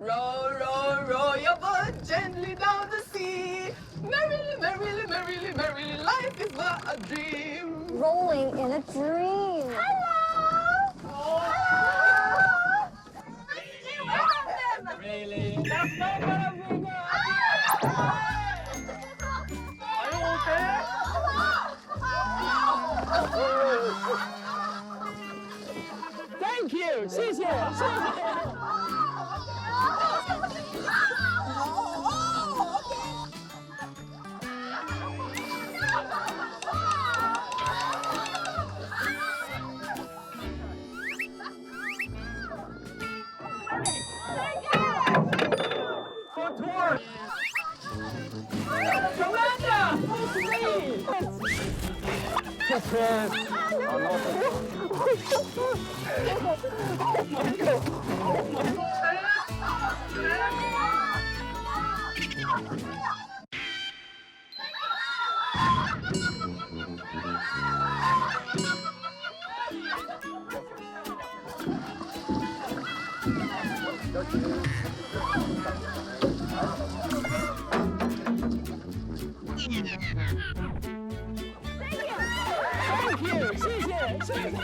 Row, row, row your boat gently down the sea. Merrily, merrily, merrily, merrily, life is but a dream. Rolling in a dream. Really? That's not what I'm thinking. Are you okay? Thank you. 谢谢，谢谢。Tour. Commander, please. Thank you， 谢谢，谢谢。